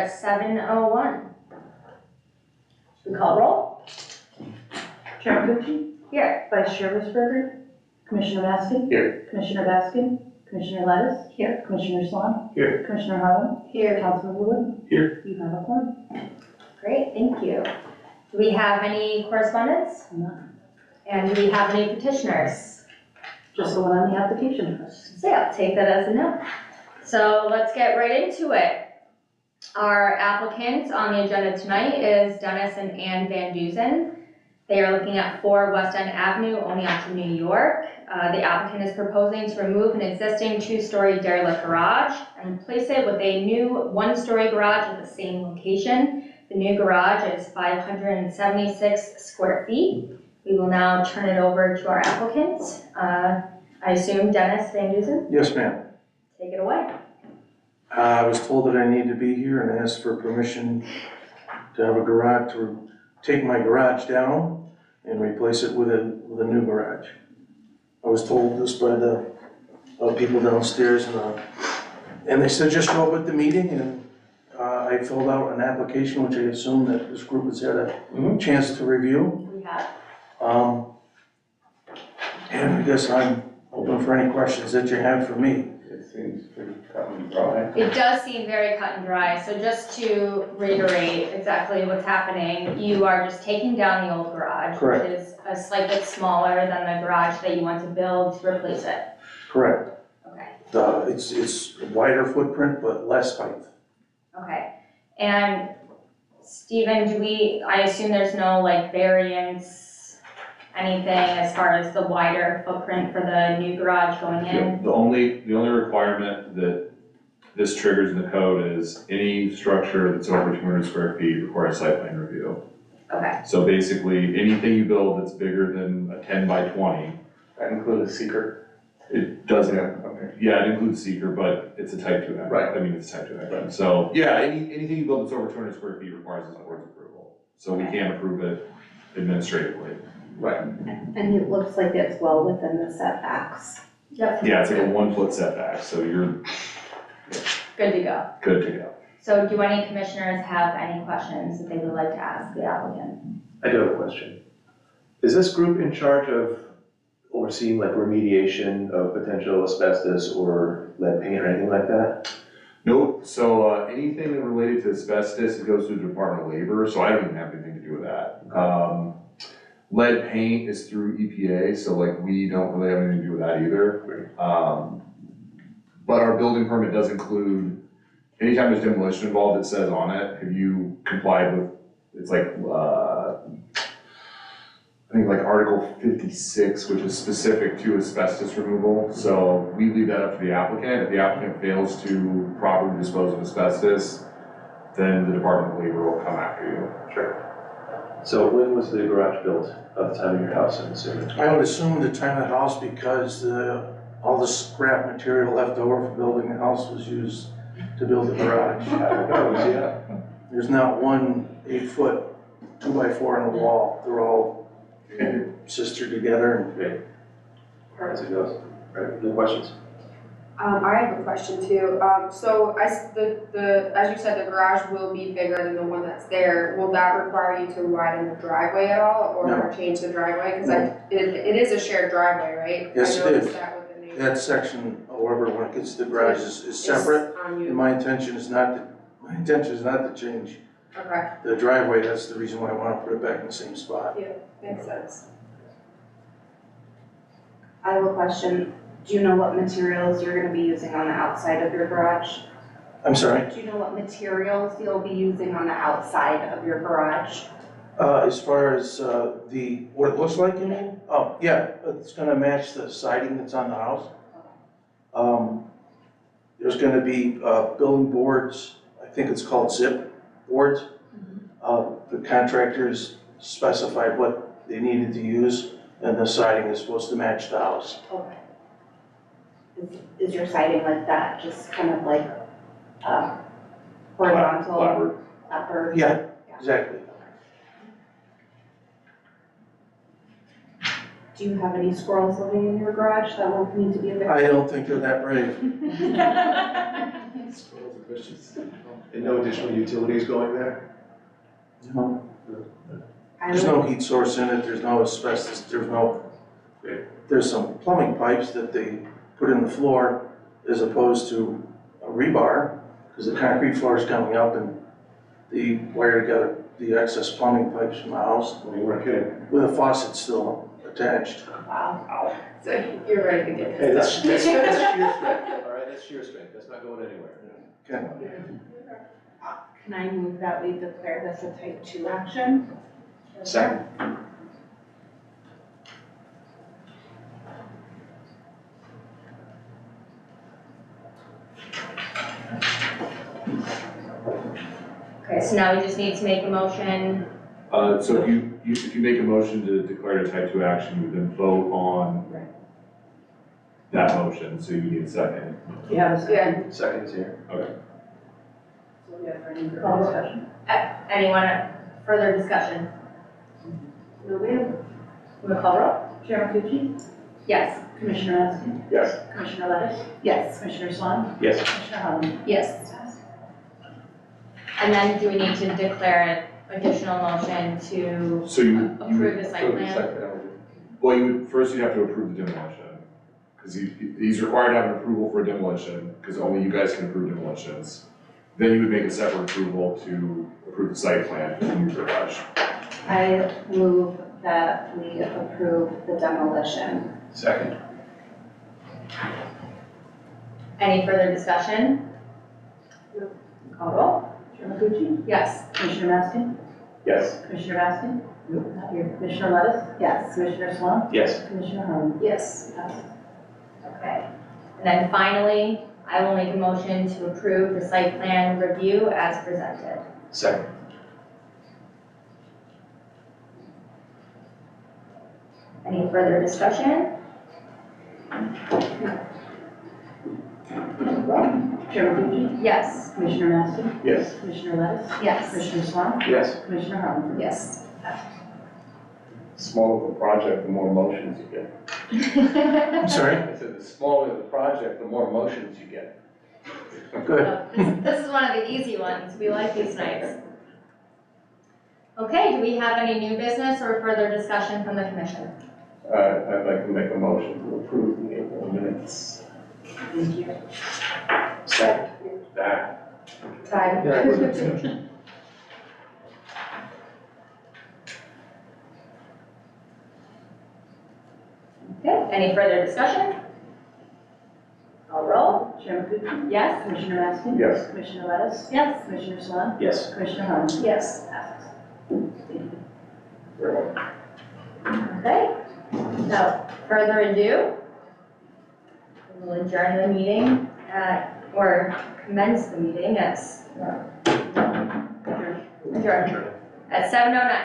at 7:01. Should we call roll? Chair Gucci, Here. Vice Chair Risberger, Commissioner Baskin. Here. Commissioner Baskin, Commissioner Lettuce. Here. Commissioner Swan. Here. Commissioner Harlan. Here. Councilmember Wood. Here. You have a quorum. Great, thank you. Do we have any correspondence? None. And do we have any petitioners? Just the one on the application first. So yeah, I'll take that as a no. So let's get right into it. Our applicant on the agenda tonight is Dennis and Ann Van Dusen. They are looking at 4 West End Avenue, Oneonta, New York. The applicant is proposing to remove an existing 2-story derelict garage and replace it with a new 1-story garage at the same location. The new garage is 576 square feet. We will now turn it over to our applicant. I assume Dennis Van Dusen, Yes, ma'am. take it away. I was told that I need to be here and asked for permission to have a garage, to take my garage down and replace it with a new garage. I was told this by the people downstairs and they said just show up at the meeting, and I filled out an application, which I assume that this group has had a chance to review. We have. And I guess I'm open for any questions that you have for me. It seems pretty cut and dry. It does seem very cut and dry, so just to reiterate exactly what's happening, you are just taking down the old garage, Correct. which is a slight bit smaller than the garage that you want to build to replace it. Correct. Okay, It's a wider footprint, but less height. okay. And Stephen, I assume there's no like variance, anything as far as the wider footprint for the new garage going in? The only requirement that this triggers in the code is any structure that's over 200 square feet requires site plan review. Okay, So basically, anything you build that's bigger than a 10 by 20, That includes a seeker. it doesn't, Okay. yeah, it includes seeker, but it's a type 2 action. Right. I mean, it's a type 2 action. So, yeah, anything you build that's over 200 square feet requires the board's approval. So we can't approve it administratively. Right. And it looks like it's well within the setbacks. yep, Yeah, it's like a 1-foot setback, so you're good to go. good to go. So do any commissioners have any questions that they would like to ask the applicant? I do have a question. Is this group in charge of overseeing like remediation of potential asbestos or lead paint or anything like that? Nope, so anything related to asbestos, it goes through the Department of Labor, so I don't even have anything to do with that. Lead paint is through EPA, so like we don't really have anything to do with that either. But our building permit does include, anytime there's demolition involved, it says on it, have you complied with, it's like, I think like Article 56, which is specific to asbestos removal. So we leave that up to the applicant. If the applicant fails to properly dispose of asbestos, then the Department of Labor will come after you. Sure. So when was the garage built at the time of your house, I'm assuming? I would assume the time of the house, because all the scrap material left over for building the house was used to build the garage. Yeah. There's not one 8-foot 2x4 on the wall. They're all sistered together. Great. As it goes. Right, no questions? I have a question too. So as you said, the garage will be bigger than the one that's there. Will that require you to widen the driveway at all, or No. change the driveway? Because No. it is a shared driveway, right? Yes, I it noticed is. that with the neighbor. That section, however, when it gets to the garage is separate. It's on And you. my intention is not to change Okay, the driveway. That's the reason why I want to put it back in the same spot. makes sense. I have a question. Do you know what materials you're gonna be using on the outside of your garage? I'm sorry. Do you know what materials you'll be using on the outside of your garage? As far as what it looks like, you mean? Oh, yeah, it's gonna match the siding that's on the house. There's gonna be building boards, I think it's called zip boards. The contractors specified what they needed to use, and the siding is supposed to match the house. Okay. Is your siding like that, just kind of like horizontal, Clapboard. upper? Yeah, exactly. Do you have any squirrels living in your garage that will need to be evicted? I don't think they're that brave. And no additional utilities going there? No, there's no heat source in it, there's no asbestos, there's some plumbing pipes that they put in the floor as opposed to a rebar, because the concrete floor is coming up and they wired together the excess plumbing pipes from the house Well, you weren't kidding. with a faucet still attached. Wow. So you're ready to get Hey, this that's done. sheer strength, all right, that's sheer strength, that's not going anywhere. Can I move that we declare this a type 2 action? Second. Okay, so now we just need to make a motion. So if you make a motion to declare it a type 2 action, you then vote on that motion, so you need a second. You have a second? Second is here. So we have any further discussion? Anyone further discussion? No, ma'am. Will you call roll? Chairman Tucci? Yes. Commissioner Maskey? Yes. Commissioner Lettis? Yes. Commissioner Swan? Yes. Commissioner Holland? Yes. And then do we need to declare an additional motion to So you approve the site Approve the plan? site plan. well, first you have to approve the demolition. Because he's required to have an approval for demolition, because only you guys can approve demolitions. Then you would make a separate approval to approve the site plan for the new garage. I move that we approve the demolition. Second. Any further discussion? Call roll? Chairman Tucci? Yes. Commissioner Maskey? Yes. Commissioner Maskey? Not here. Commissioner Lettis? Yes. Commissioner Swan? Yes. Commissioner Holland? Yes. Okay. And then finally, I will make a motion to approve the site plan review as presented. Second. Any further discussion? Chairman Tucci? Yes. Commissioner Maskey? Yes. Commissioner Lettis? Yes. Commissioner Swan? Yes. Commissioner Holland? Yes. Smaller the project, the more motions you get. I'm sorry? I said, the smaller the project, the more motions you get. Good. This is one of the easy ones. We like these nights. Okay, do we have any new business or further discussion from the commission? I'd like to make a motion to approve the April minutes. Thank you. Second. That. Tied. Yeah, I wasn't discussion. Okay, any further discussion? Call roll? Chairman Tucci? Yes? Commissioner Maskey? Yes. Commissioner Lettis? Yes. Commissioner Swan? Yes. Commissioner Holland? Yes. Passes. Thank you. Okay, without further ado, we will adjourn the meeting or commence the meeting at, adjourn at 7:09.